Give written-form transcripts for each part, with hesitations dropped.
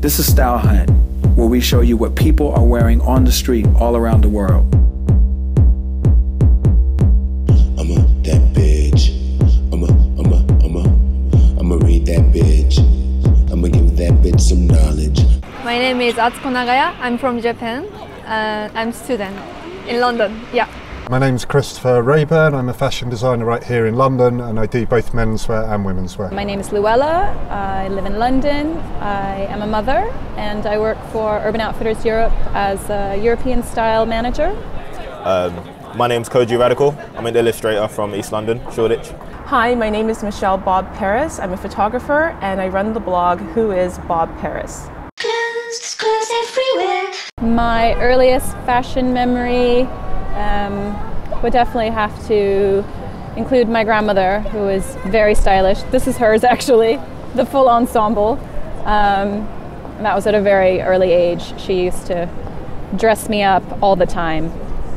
This is Style Hunt, where we show you what people are wearing on the street all around the world. That bitch. I'ma read that bitch. I'ma give that bitch some knowledge. My name is Atsuko Nagaya. I'm from Japan. I'm a student in London. Yeah. My name's Christopher Rayburn. I'm a fashion designer right here in London, and I do both menswear and womenswear. My name is Luella. I live in London. I am a mother, and I work for Urban Outfitters Europe as a European style manager. My name's Koji Radical. I'm an illustrator from East London, Shoreditch. Hi, my name is Michelle Bobb-Parris. I'm a photographer, and I run the blog Who is Bobb-Parris. Clothes everywhere. My earliest fashion memory would definitely have to include my grandmother, who is very stylish. This is hers actually, the full ensemble. And that was at a very early age. She used to dress me up all the time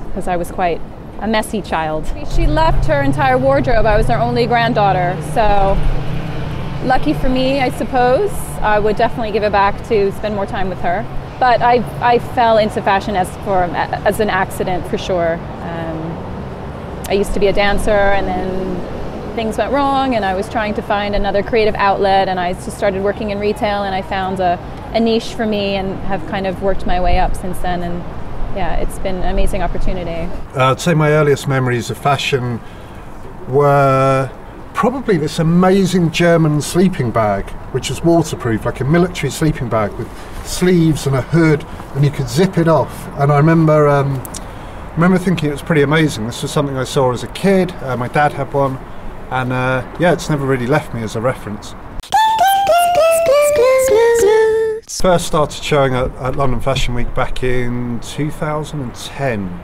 because I was quite a messy child. She left her entire wardrobe. I was her only granddaughter, so lucky for me, I suppose. I would definitely give it back to spend more time with her. But I fell into fashion as an accident for sure. I used to be a dancer, and then things went wrong, and I was trying to find another creative outlet, and I just started working in retail, and I found a niche for me and have kind of worked my way up since then. And yeah, it's been an amazing opportunity. I'd say my earliest memories of fashion were probably this amazing German sleeping bag, which was waterproof, like a military sleeping bag with sleeves and a hood, and you could zip it off. And I remember thinking it was pretty amazing. This was something I saw as a kid. My dad had one, and yeah, it's never really left me as a reference. First started showing at London Fashion Week back in 2010.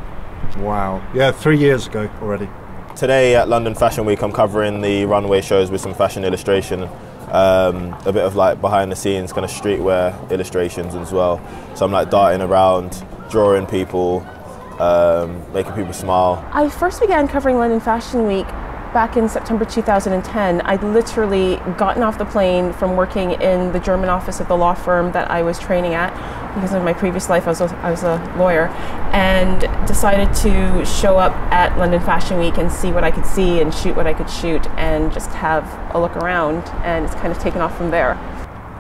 Wow, yeah, 3 years ago already. Today at London Fashion Week, I'm covering the runway shows with some fashion illustration, a bit of like behind the scenes kind of streetwear illustrations as well. So I'm like darting around, drawing people, making people smile. I first began covering London Fashion Week back in September 2010. I'd literally gotten off the plane from working in the German office of the law firm that I was training at, because in my previous life I was a lawyer, and decided to show up at London Fashion Week and see what I could see and shoot what I could shoot and just have a look around, and it's kind of taken off from there.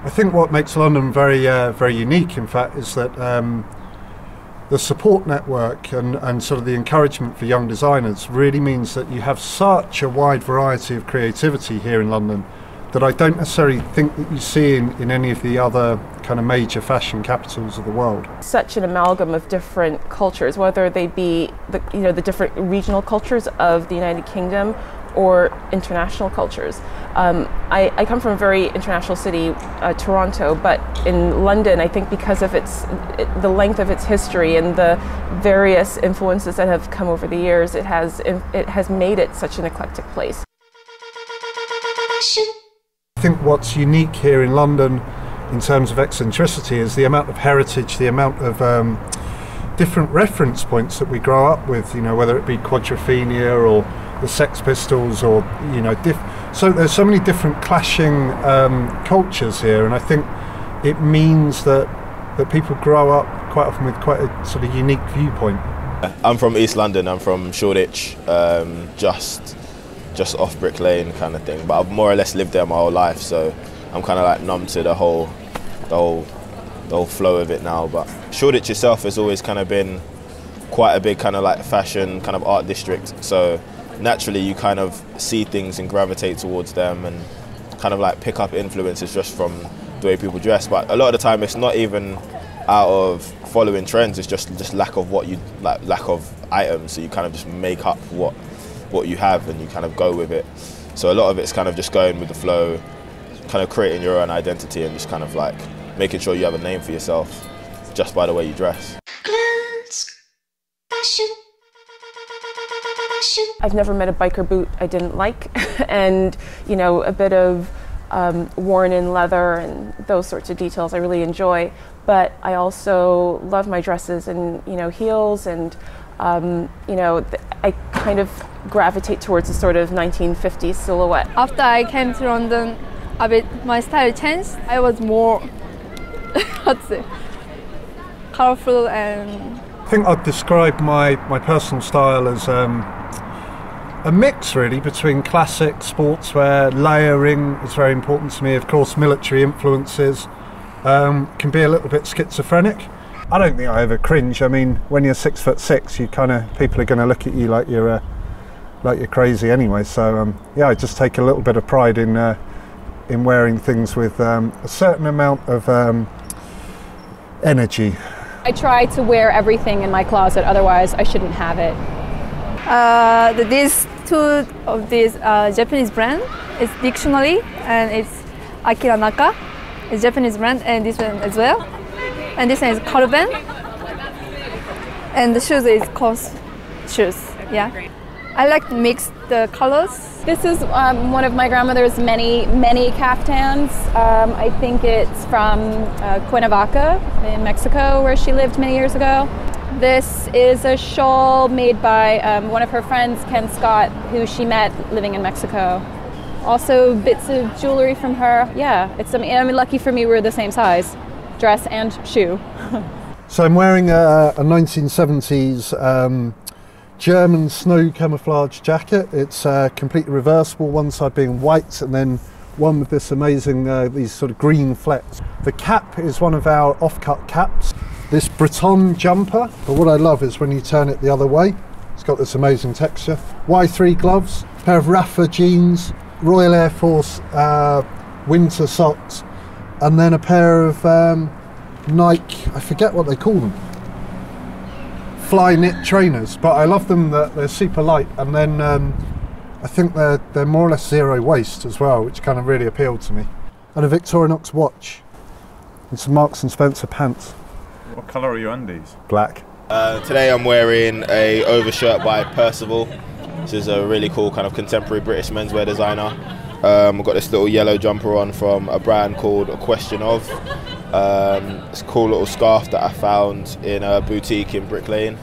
I think what makes London very unique, in fact, is that the support network and sort of the encouragement for young designers really means that you have such a wide variety of creativity here in London that I don't necessarily think that you see in any of the other kind of major fashion capitals of the world. Such an amalgam of different cultures, whether they be the different regional cultures of the United Kingdom or international cultures. I come from a very international city, Toronto, but in London, I think because of the length of its history and the various influences that have come over the years, it has made it such an eclectic place. I think what's unique here in London in terms of eccentricity is the amount of heritage, the amount of different reference points that we grow up with, whether it be Quadrophenia or the Sex Pistols, or so there's so many different clashing cultures here, and I think it means that people grow up quite often with quite a sort of unique viewpoint. I'm from East London. I'm from Shoreditch, just off Brick Lane kind of thing. But I've more or less lived there my whole life, so I'm kind of like numb to the whole flow of it now. But Shoreditch itself has always kind of been quite a big kind of like fashion kind of art district. So naturally you kind of see things and gravitate towards them and kind of like pick up influences just from the way people dress. But a lot of the time it's not even out of following trends, it's just lack of lack of items. So you kind of just make up what you have and you kind of go with it. So a lot of it's kind of just going with the flow, kind of creating your own identity and just kind of like making sure you have a name for yourself just by the way you dress. I've never met a biker boot I didn't like, and a bit of worn-in leather and those sorts of details I really enjoy. But I also love my dresses and heels, and I kind of gravitate towards a sort of 1950s silhouette. After I came to London, my style changed. I was more 맞지? Colorful and. I think I'd describe my personal style as a mix really between classic sportswear, layering is very important to me, of course military influences, can be a little bit schizophrenic. I don't think I ever cringe. I mean, when you're 6'6", you kind of, people are going to look at you like you're crazy anyway. So yeah, I just take a little bit of pride in wearing things with a certain amount of energy. I try to wear everything in my closet, otherwise I shouldn't have it. These two of these Japanese brand is Dictionary and it's Akira Naka. It's Japanese brand, and this one as well. And this one is Caron. And the shoes is Cos shoes. Yeah. I like to mix the colors. This is one of my grandmother's many caftans. I think it's from Cuernavaca in Mexico, where she lived many years ago. This is a shawl made by one of her friends, Ken Scott, who she met living in Mexico. Also bits of jewelry from her. Yeah, I mean, lucky for me, we're the same size, dress and shoe. So I'm wearing a 1970s German snow camouflage jacket. It's completely reversible, one side being white and then one with this amazing, these sort of green flecks. The cap is one of our off-cut caps. This Breton jumper, but what I love is when you turn it the other way. It's got this amazing texture. Y3 gloves, pair of Rafa jeans, Royal Air Force winter socks, and then a pair of Nike, I forget what they call them, fly knit trainers, but I love them that they're super light, and then I think they're more or less zero waste as well, which kind of really appealed to me. And a Victorinox watch and some Marks and Spencer pants. What colour are your undies? Black. Today I'm wearing a overshirt by Percival, which is a really cool kind of contemporary British menswear designer. I've got this little yellow jumper on from a brand called A Question Of. It's a cool little scarf that I found in a boutique in Brick Lane.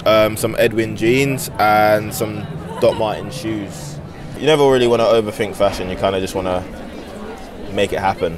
Some Edwin jeans and some Doc Martens shoes. You never really want to overthink fashion, you kind of just want to make it happen.